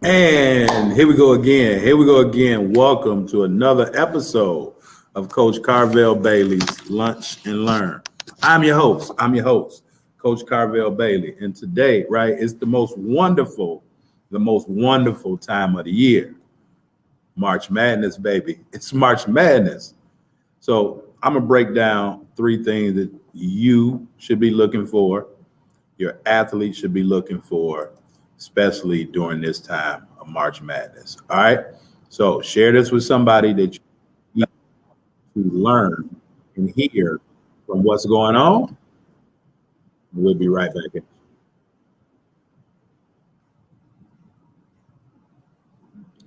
And here we go again. Here we go again. Welcome to another episode of Coach Carvel Bailey's Lunch and Learn. I'm your host, Coach Carvel Bailey. And today, right, it's the most wonderful time of the year. March Madness, baby. It's March Madness. So I'm going to break down three things that you should be looking for, your athlete should be looking for, especially during this time of March Madness. All right. So share this with somebody that you need to learn and hear from what's going on. We'll be right back in.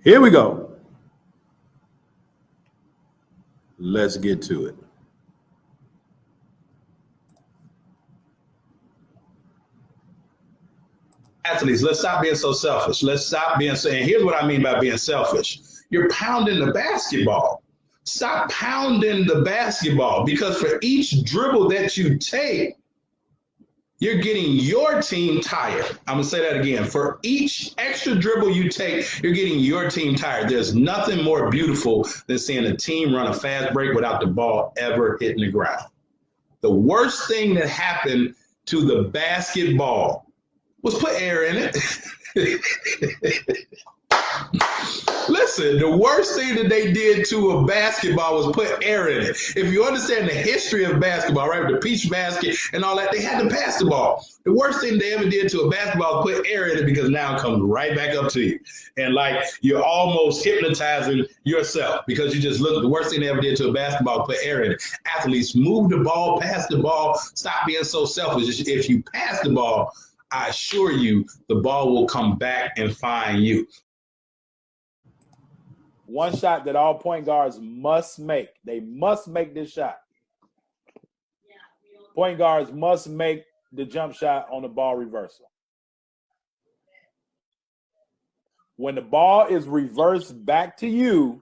Here we go. Let's get to it. Athletes, let's stop being so selfish. Let's stop being so, and here's what I mean by being selfish. You're pounding the basketball. Stop pounding the basketball, because for each dribble that you take, you're getting your team tired. I'm going to say that again. For each extra dribble you take, you're getting your team tired. There's nothing more beautiful than seeing a team run a fast break without the ball ever hitting the ground. The worst thing that happened to the basketball was put air in it. Listen, the worst thing that they did to a basketball was put air in it. If you understand the history of basketball, right, the peach basket and all that, they had to pass the ball. The worst thing they ever did to a basketball was put air in it, because now it comes right back up to you. And like you're almost hypnotizing yourself, because you just look, the worst thing they ever did to a basketball was put air in it. Athletes, move the ball, pass the ball, stop being so selfish. If you pass the ball, I assure you, the ball will come back and find you. One shot that all point guards must make. They must make this shot. Point guards must make the jump shot on the ball reversal. When the ball is reversed back to you,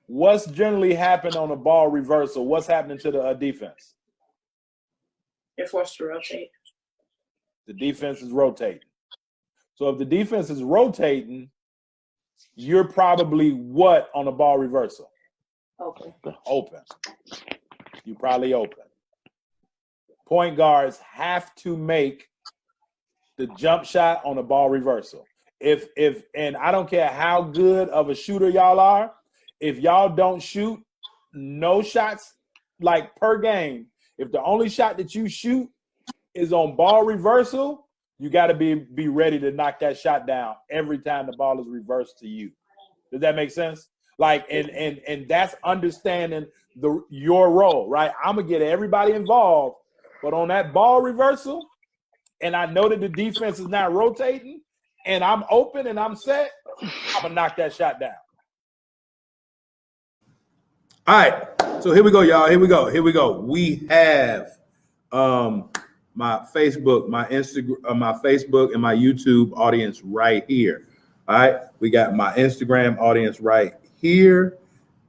what's generally happened on a ball reversal? What's happening to the defense? They're forced to rotate. The defense is rotating. So if the defense is rotating, you're probably what on a ball reversal? Open. You probably open. Point guards have to make the jump shot on a ball reversal. And I don't care how good of a shooter y'all are, if y'all don't shoot no shots like per game, if the only shot that you shoot is on ball reversal, you got to be ready to knock that shot down every time the ball is reversed to you. Does that make sense? Like, and that's understanding your role, right? I'm gonna get everybody involved, but on that ball reversal, and I know that the defense is not rotating, and I'm open and I'm set, I'm gonna knock that shot down. All right, so here we go, y'all. Here we go. We have my Facebook, my Instagram, my Facebook, and my YouTube audience right here. All right, we got my Instagram audience right here,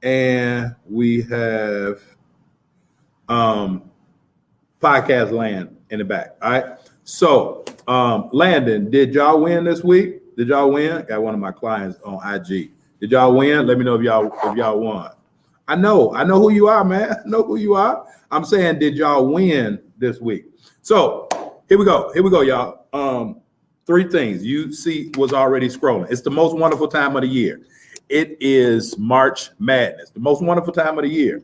and we have podcast land in the back. All right, so Landon, did y'all win this week? Did y'all win? Got one of my clients on IG. Did y'all win? Let me know if y'all won. I know who you are, man. I know who you are. I'm saying, did y'all win this week? So here we go, y'all. Three things you see was already scrolling. It's the most wonderful time of the year. It is March Madness, the most wonderful time of the year.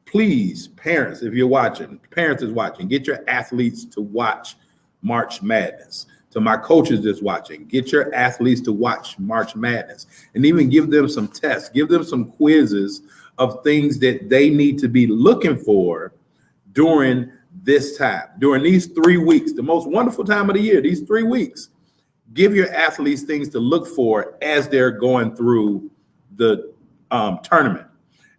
Please, parents, if you're watching, parents is watching, get your athletes to watch March Madness. To my coaches that's watching, get your athletes to watch March Madness, and even give them some tests, give them some quizzes of things that they need to be looking for during this time, during these 3 weeks, the most wonderful time of the year, these 3 weeks. Give your athletes things to look for as they're going through the tournament.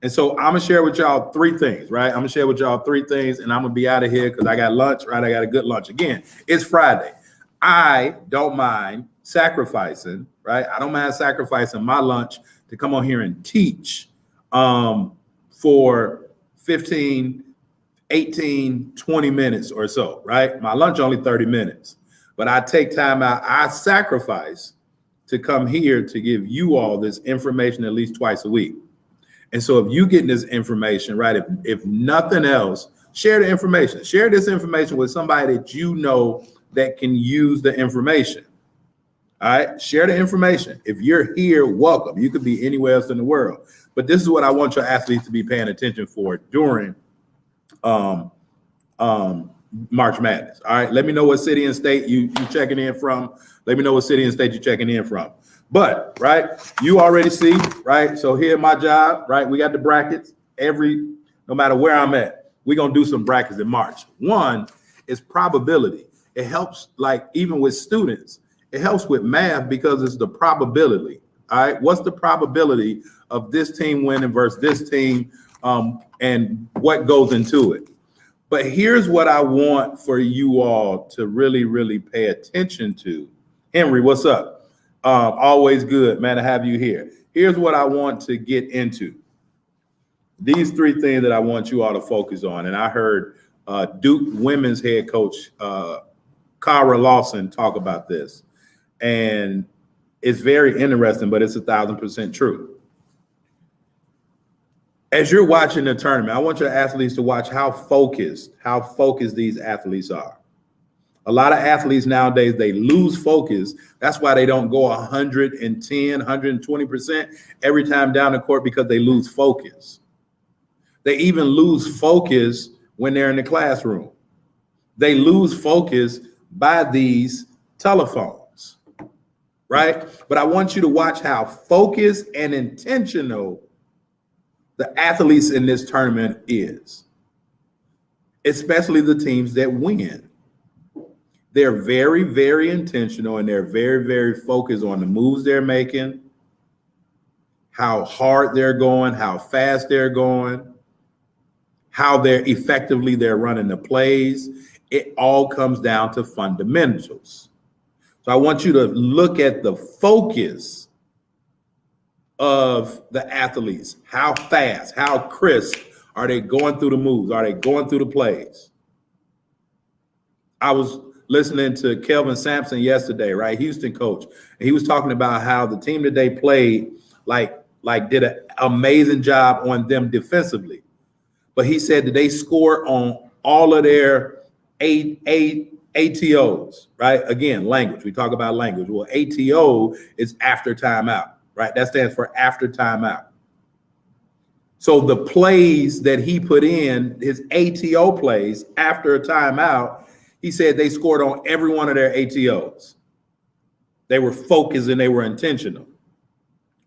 And so I'm gonna share with y'all three things, right? I'm gonna share with y'all three things, and I'm gonna be out of here because I got lunch, right? I got a good lunch. Again, it's Friday. I don't mind sacrificing, right? I don't mind sacrificing my lunch to come on here and teach for 15, 18, 20 minutes or so, right? My lunch only 30 minutes. but I take time out, I sacrifice to come here to give you all this information at least twice a week. And so if you getting this information, right, if nothing else, share the information. Share this information with somebody that you know that can use the information. All right, share the information. If you're here, welcome. You could be anywhere else in the world. But this is what I want your athletes to be paying attention for during March Madness. All right, let me know what city and state you checking in from. Let me know what city and state you're checking in from. But, right, you already see, right? So here my job, right? We got the brackets. No matter where I'm at, we're going to do some brackets in March. One is probability. It helps, like, even with students, it helps with math because it's the probability. All right, what's the probability of this team winning versus this team, and what goes into it? But here's what I want for you all to really, really pay attention to. Henry, what's up? Always good, man, to have you here. Here's what I want to get into. These three things that I want you all to focus on. And I heard Duke women's head coach, Cara Lawson, talk about this. And it's very interesting, but it's 1,000% true. As you're watching the tournament, I want your athletes to watch how focused these athletes are. A lot of athletes nowadays, they lose focus. That's why they don't go 110, 120% every time down the court, because they lose focus. They even lose focus when they're in the classroom. They lose focus by these telephones, right? But I want you to watch how focused and intentional the athletes in this tournament is, especially the teams that win. They're very, very intentional, and they're very, very focused on the moves they're making, how hard they're going, how fast they're going, how they're running the plays. It all comes down to fundamentals. So I want you to look at the focus of the athletes. How fast, how crisp are they going through the moves? Are they going through the plays? I was listening to Kelvin Sampson yesterday, right? Houston coach. And he was talking about how the team that they played like did an amazing job on them defensively. But he said that they scored on all of their ATOs, right? Again, language. We talk about language. Well, ATO is after timeout, right? That stands for after timeout. So the plays that he put in, his ATO plays after a timeout, he said they scored on every one of their ATOs. They were focused and they were intentional,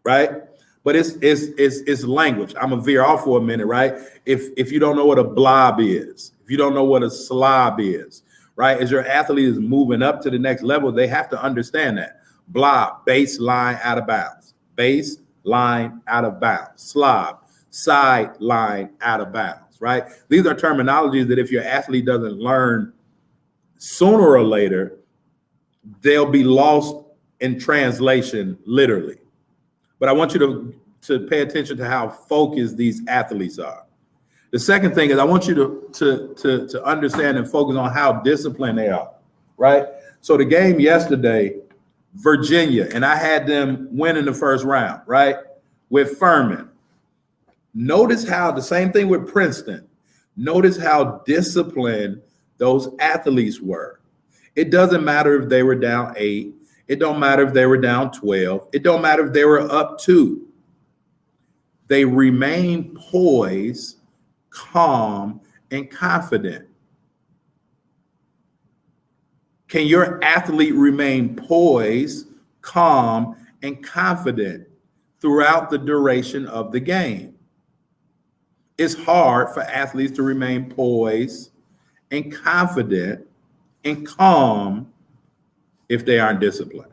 right? But it's language. I'm gonna veer off for a minute, right? If you don't know what a blob is, if you don't know what a slob is, right? As your athlete is moving up to the next level, they have to understand that. Blob, baseline out of bounds. Baseline out of bounds. Slob, sideline out of bounds, right? These are terminologies that if your athlete doesn't learn sooner or later, they'll be lost in translation, literally. But I want you to pay attention to how focused these athletes are. The second thing is I want you to understand and focus on how disciplined they are, right? So the game yesterday, Virginia, and I had them win in the first round, right? With Furman. Notice how the same thing with Princeton. Notice how disciplined those athletes were. It doesn't matter if they were down 8. It don't matter if they were down 12. It don't matter if they were up 2. They remain poised, calm, and confident. Can your athlete remain poised, calm, and confident throughout the duration of the game? It's hard for athletes to remain poised and confident and calm if they aren't disciplined.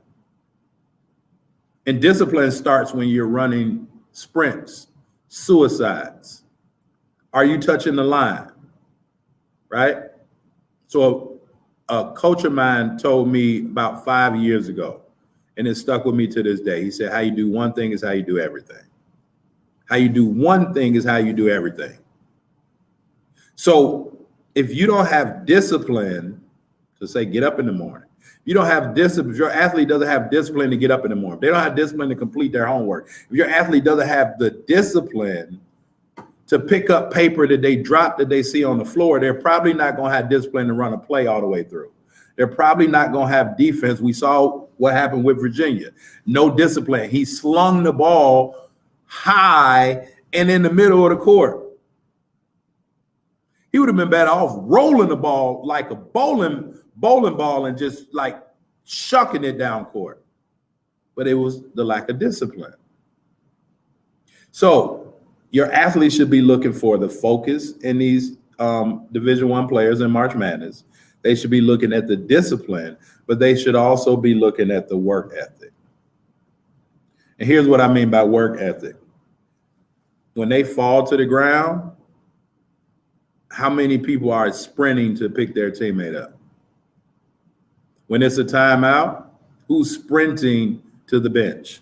And discipline starts when you're running sprints, suicides. Are you touching the line? Right? So a coach of mine told me about 5 years ago, and it stuck with me to this day. He said, how you do one thing is how you do everything. How you do one thing is how you do everything. So if you don't have discipline to say, get up in the morning, You don't have discipline. If your athlete doesn't have discipline to get up in the morning, if they don't have discipline to complete their homework, if your athlete doesn't have the discipline to pick up paper that they drop that they see on the floor, they're probably not going to have discipline to run a play all the way through. They're probably not going to have defense. We saw what happened with Virginia. No discipline. He slung the ball high and in the middle of the court. He would have been better off rolling the ball like a bowling ball and just like shucking it down court. But it was the lack of discipline. So your athletes should be looking for the focus in these Division I players in March Madness. They should be looking at the discipline, but they should also be looking at the work ethic. And here's what I mean by work ethic. When they fall to the ground, how many people are sprinting to pick their teammate up? When it's a timeout, who's sprinting to the bench?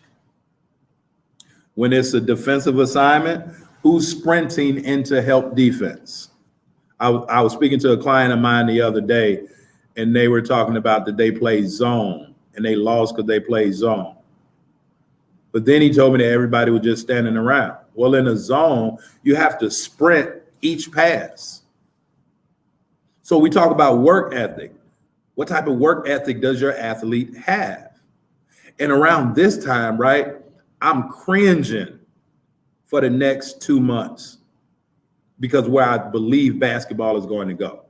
When it's a defensive assignment, who's sprinting in to help defense? I was speaking to a client of mine the other day, and they were talking about that they play zone, and they lost because they played zone. But then he told me that everybody was just standing around. Well, in a zone, you have to sprint each pass. So we talk about work ethic. What type of work ethic does your athlete have? And around this time, right, I'm cringing for the next 2 months because where I believe basketball is going to go.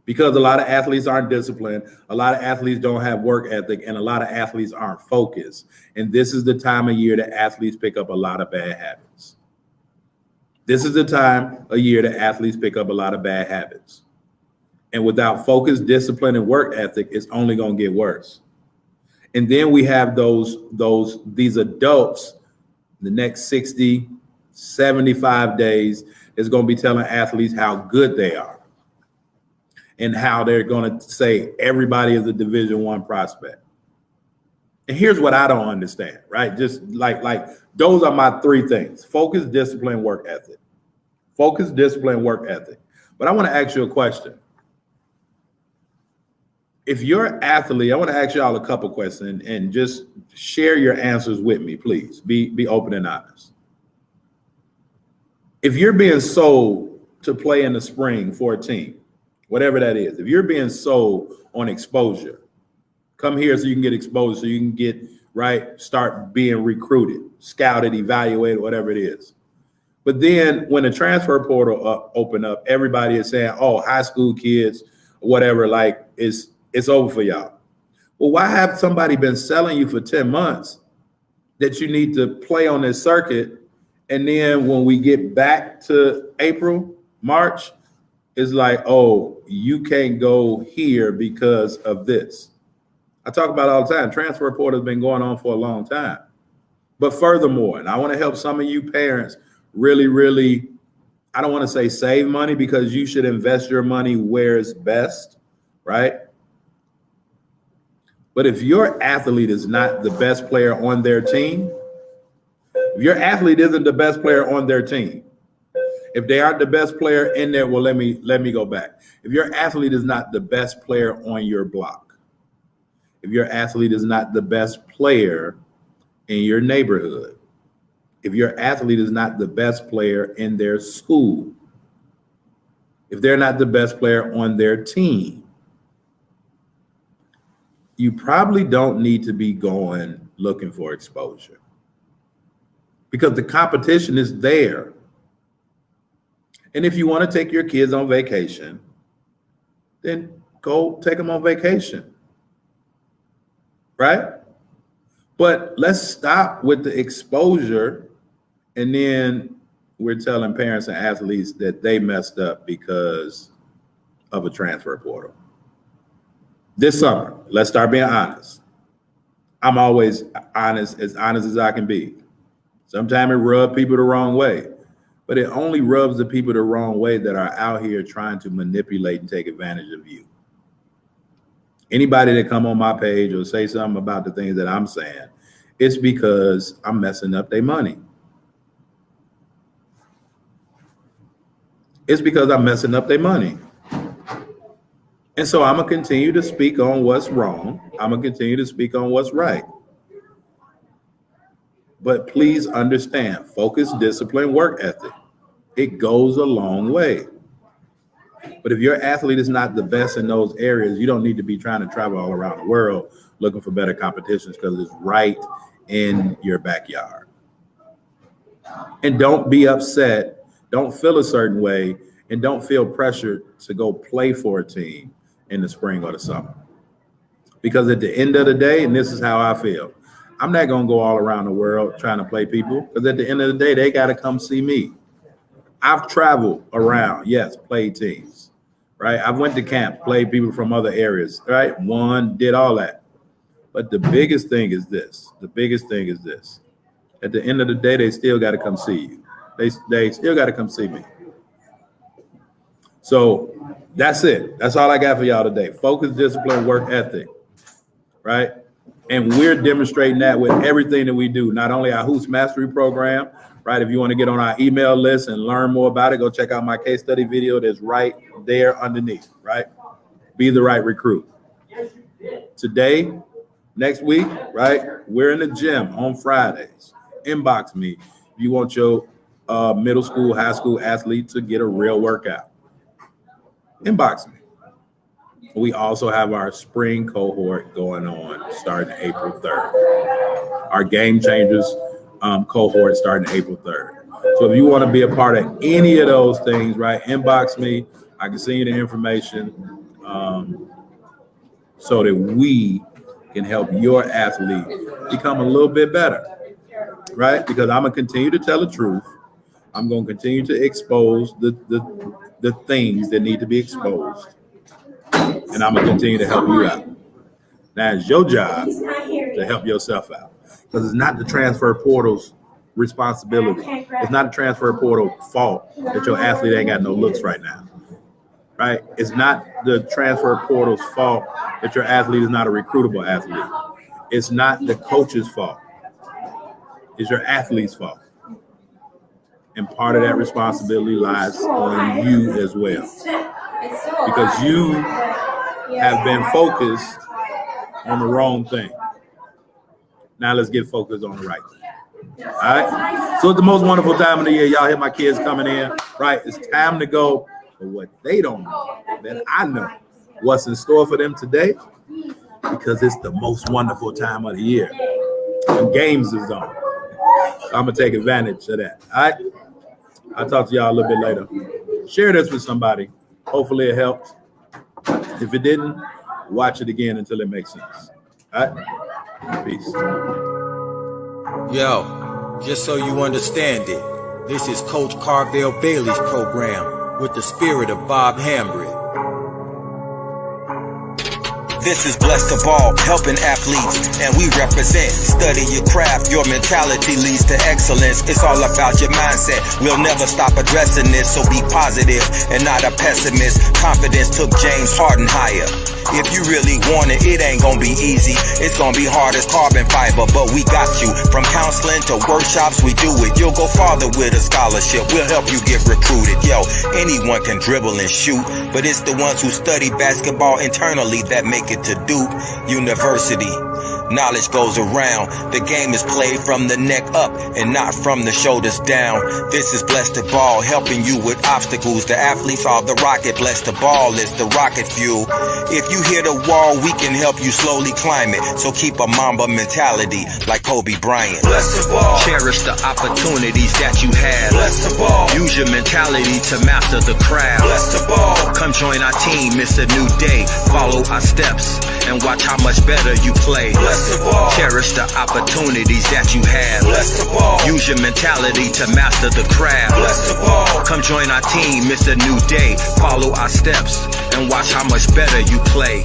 Because a lot of athletes aren't disciplined, a lot of athletes don't have work ethic, and a lot of athletes aren't focused. And this is the time of year that athletes pick up a lot of bad habits. This is the time of year that athletes pick up a lot of bad habits. And without focus, discipline, and work ethic, it's only going to get worse. And then we have these adults, the next 60, 75 days is going to be telling athletes how good they are and how they're going to say everybody is a Division I prospect. And here's what I don't understand, right? Just like those are my three things: focus, discipline, work ethic. Focus, discipline, work ethic. But I want to ask you a question. If you're an athlete, I want to ask y'all a couple questions and just share your answers with me, please. Be open and honest. If you're being sold to play in the spring for a team, whatever that is, if you're being sold on exposure, come here so you can get exposure, so you can get, right, start being recruited, scouted, evaluated, whatever it is. But then when the transfer portal open up, everybody is saying, oh, high school kids, whatever, like it's over for y'all. Well, why have somebody been selling you for 10 months that you need to play on this circuit? And then when we get back to April, March, it's like, oh, you can't go here because of this. I talk about it all the time. Transfer portal has been going on for a long time. But furthermore, and I want to help some of you parents really, really, I don't want to say save money, because you should invest your money where it's best, right? But if your athlete is not the best player on their team, if your athlete isn't the best player on their team, if they aren't the best player in there, well, let me go back. If your athlete is not the best player on your block, if your athlete is not the best player in your neighborhood, if your athlete is not the best player in their school, if they're not the best player on their team, you probably don't need to be going looking for exposure, because the competition is there. And if you want to take your kids on vacation, then go take them on vacation, right? But let's stop with the exposure, and then we're telling parents and athletes that they messed up because of a transfer portal. This summer, let's start being honest. I'm always honest as I can be. Sometimes it rubs people the wrong way, but it only rubs the people the wrong way that are out here trying to manipulate and take advantage of you. Anybody that come on my page or say something about the things that I'm saying, it's because I'm messing up their money. It's because I'm messing up their money. And so I'm going to continue to speak on what's wrong. I'm going to continue to speak on what's right. But please understand, focus, discipline, work ethic. It goes a long way. But if your athlete is not the best in those areas, you don't need to be trying to travel all around the world looking for better competitions, because it's right in your backyard. And don't be upset. Don't feel a certain way, and don't feel pressured to go play for a team in the spring or the summer. Because at the end of the day, and this is how I feel, I'm not going to go all around the world trying to play people, because at the end of the day, they got to come see me. I've traveled around, yes, played teams, right? I went to camp, played people from other areas, right? Won, did all that. But the biggest thing is this. The biggest thing is this. At the end of the day, they still got to come see you. They still got to come see me. So that's it. That's all I got for y'all today. Focus, discipline, work ethic, right? And we're demonstrating that with everything that we do, not only our Hoops Mastery program, right? If you want to get on our email list and learn more about it, go check out my case study video that's right there underneath, right? Be the right recruit. Today, next week, right? We're in the gym on Fridays. Inbox me if you want your middle school, high school athlete to get a real workout. Inbox me. We also have our spring cohort going on starting April 3rd. Our Game Changers cohort starting April 3rd. So if you want to be a part of any of those things, right, inbox me. I can send you the information so that we can help your athlete become a little bit better, right? Because I'm going to continue to tell the truth. I'm going to continue to expose the things that need to be exposed. And I'm going to continue to help you out. Now it's your job to help yourself out, because it's not the transfer portal's responsibility. It's not the transfer portal fault that your athlete ain't got no looks right now, right? It's not the transfer portal's fault that your athlete is not a recruitable athlete. It's not the coach's fault. It's your athlete's fault. And part of that responsibility lies on you as well, because you have been focused on the wrong thing. Now let's get focused on the right thing. All right? So it's the most wonderful time of the year. Y'all hear my kids coming in, right? It's time to go for what they don't know, that I know what's in store for them today, because it's the most wonderful time of the year. And games is on. So I'm going to take advantage of that. All right? I'll talk to y'all a little bit later. Share this with somebody. Hopefully it helped. If it didn't, watch it again until it makes sense. All right? Peace. Yo, just so you understand it, this is Coach Carvel Bailey's program with the spirit of Bob Hambry. This is Blessed to Ball, helping athletes, and we represent. Study your craft, your mentality leads to excellence. It's all about your mindset. We'll never stop addressing this, so be positive and not a pessimist. Confidence took James Harden higher. If you really want it, it ain't gonna be easy. It's gonna be hard as carbon fiber, but we got you. From counseling to workshops, we do it. You'll go farther with a scholarship. We'll help you get recruited. Yo, anyone can dribble and shoot, but it's the ones who study basketball internally that make it to Duke University. Knowledge goes around. The game is played from the neck up and not from the shoulders down. This is Blessed to Ball, helping you with obstacles. The athletes are the rocket. Blessed to Ball is the rocket fuel. If you hit a wall, we can help you slowly climb it. So keep a Mamba mentality like Kobe Bryant. Blessed to Ball. Cherish the opportunities that you have. Blessed to Ball. Use your mentality to master the craft. Blessed to Ball. Come join our team, it's a new day. Follow our steps and watch how much better you play. Cherish the opportunities that you have. Use your mentality to master the craft. Come join our team, it's a new day. Follow our steps and watch how much better you play.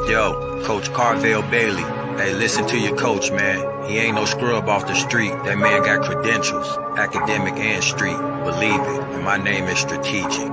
Yo, Coach Carvel Bailey. Hey, listen to your coach, man. He ain't no scrub off the street. That man got credentials, academic and street. Believe it, and my name is strategic.